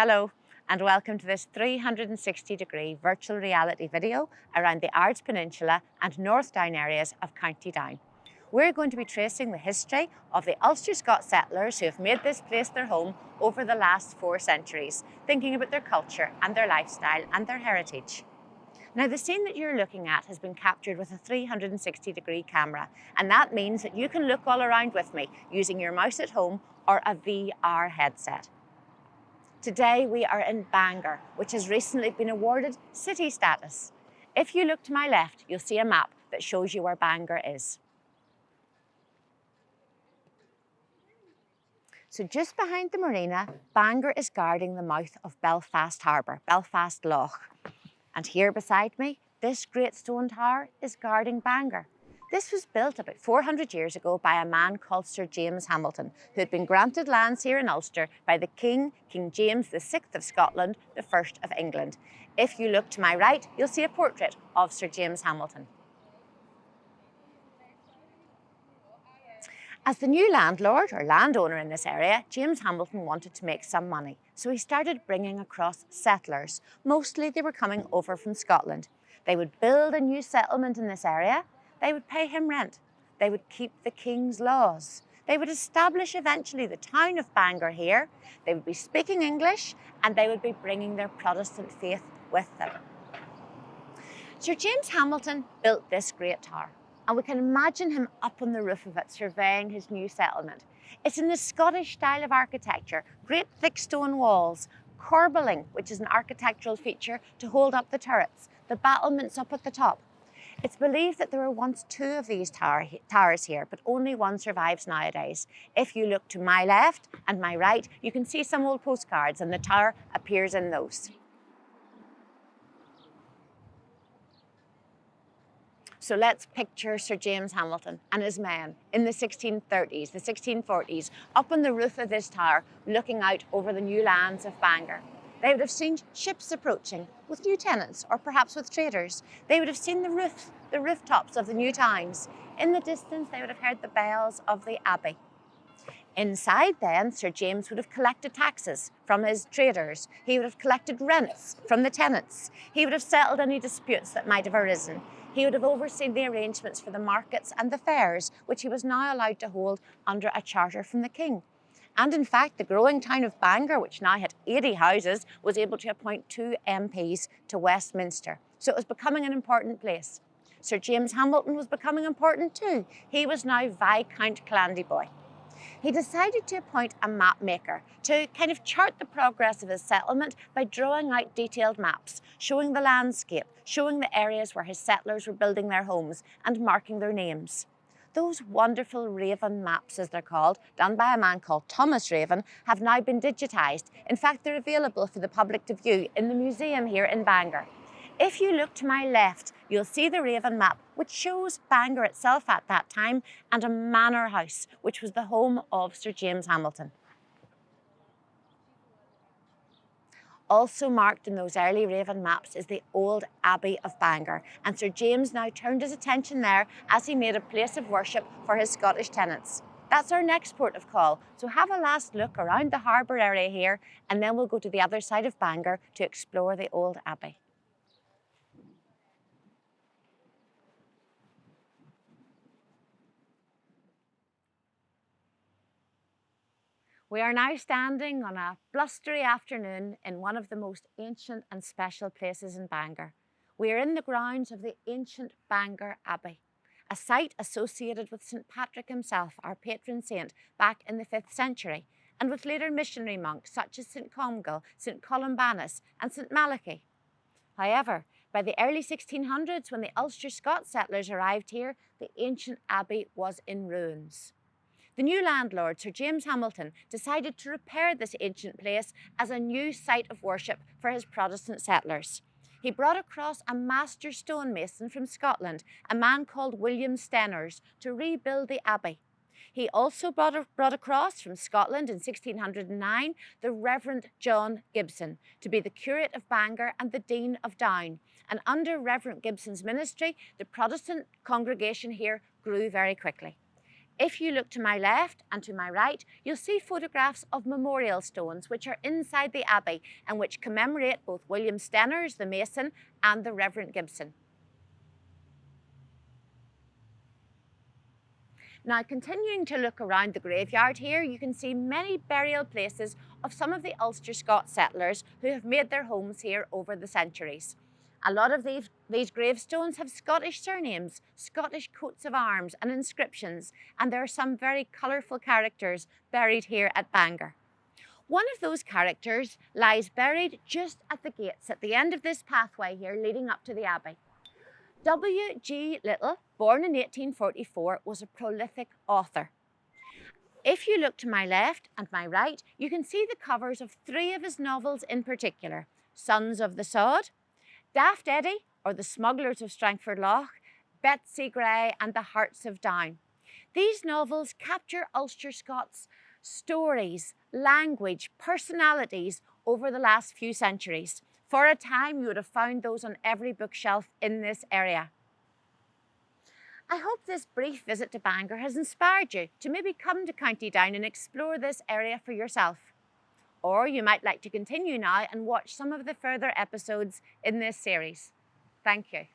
Hello and welcome to this 360-degree virtual reality video around the Ards Peninsula and North Down areas of County Down. We're going to be tracing the history of the Ulster-Scots settlers who have made this place their home over the last 4 centuries, thinking about their culture and their lifestyle and their heritage. Now, the scene that you're looking at has been captured with a 360-degree camera, and that means that you can look all around with me using your mouse at home or a VR headset. Today we are in Bangor, which has recently been awarded city status. If you look to my left, you'll see a map that shows you where Bangor is. So just behind the marina, Bangor is guarding the mouth of Belfast Harbour, Belfast Lough. And here beside me, this great stone tower is guarding Bangor. This was built about 400 years ago by a man called Sir James Hamilton, who had been granted lands here in Ulster by the King James VI of Scotland, the first of England. If you look to my right, you'll see a portrait of Sir James Hamilton. As the new landlord or landowner in this area, James Hamilton wanted to make some money, so he started bringing across settlers. Mostly they were coming over from Scotland. They would build a new settlement in this area. They would pay him rent. They would keep the king's laws. They would establish eventually the town of Bangor here. They would be speaking English and they would be bringing their Protestant faith with them. Sir James Hamilton built this great tower, and we can imagine him up on the roof of it surveying his new settlement. It's in the Scottish style of architecture, great thick stone walls, corbelling, which is an architectural feature to hold up the turrets, the battlements up at the top. It's believed that there were once 2 of these towers here, but only one survives nowadays. If you look to my left and my right, you can see some old postcards and the tower appears in those. So let's picture Sir James Hamilton and his men in the 1630s, the 1640s, up on the roof of this tower, looking out over the new lands of Bangor. They would have seen ships approaching with new tenants or perhaps with traders. They would have seen the rooftops of the new towns. In the distance, they would have heard the bells of the abbey. Inside then, Sir James would have collected taxes from his traders. He would have collected rents from the tenants. He would have settled any disputes that might have arisen. He would have overseen the arrangements for the markets and the fairs, which he was now allowed to hold under a charter from the king. And in fact, the growing town of Bangor, which now had 80 houses, was able to appoint 2 MPs to Westminster. So it was becoming an important place. Sir James Hamilton was becoming important too. He was now Viscount Clandeboy. He decided to appoint a map maker to kind of chart the progress of his settlement by drawing out detailed maps, showing the landscape, showing the areas where his settlers were building their homes and marking their names. Those wonderful Raven maps, as they're called, done by a man called Thomas Raven, have now been digitised. In fact, they're available for the public to view in the museum here in Bangor. If you look to my left, you'll see the Raven map, which shows Bangor itself at that time and a manor house, which was the home of Sir James Hamilton. Also marked in those early Raven maps is the old Abbey of Bangor, and Sir James now turned his attention there as he made a place of worship for his Scottish tenants. That's our next port of call, so have a last look around the harbour area here, and then we'll go to the other side of Bangor to explore the old Abbey. We are now standing on a blustery afternoon in one of the most ancient and special places in Bangor. We are in the grounds of the ancient Bangor Abbey, a site associated with St. Patrick himself, our patron saint, back in the 5th century, and with later missionary monks such as St. Comgall, St. Columbanus, and St. Malachy. However, by the early 1600s, when the Ulster-Scots settlers arrived here, the ancient abbey was in ruins. The new landlord, Sir James Hamilton, decided to repair this ancient place as a new site of worship for his Protestant settlers. He brought across a master stonemason from Scotland, a man called William Stenners, to rebuild the abbey. He also brought across from Scotland in 1609 the Reverend John Gibson to be the curate of Bangor and the Dean of Down. And under Reverend Gibson's ministry, the Protestant congregation here grew very quickly. If you look to my left and to my right, you'll see photographs of memorial stones which are inside the abbey and which commemorate both William Stenners, the mason, and the Reverend Gibson. Now, continuing to look around the graveyard here, you can see many burial places of some of the Ulster-Scots settlers who have made their homes here over the centuries. A lot of these gravestones have Scottish surnames, Scottish coats of arms and inscriptions, and there are some very colourful characters buried here at Bangor. One of those characters lies buried just at the gates at the end of this pathway here leading up to the abbey. W.G. Little, born in 1844, was a prolific author. If you look to my left and my right, you can see the covers of 3 of his novels in particular: Sons of the Sod, Daft Eddy, or The Smugglers of Strangford Lough, Betsy Gray, and The Hearts of Down. These novels capture Ulster Scots stories, language, personalities over the last few centuries. For a time, you would have found those on every bookshelf in this area. I hope this brief visit to Bangor has inspired you to maybe come to County Down and explore this area for yourself. Or you might like to continue now and watch some of the further episodes in this series. Thank you.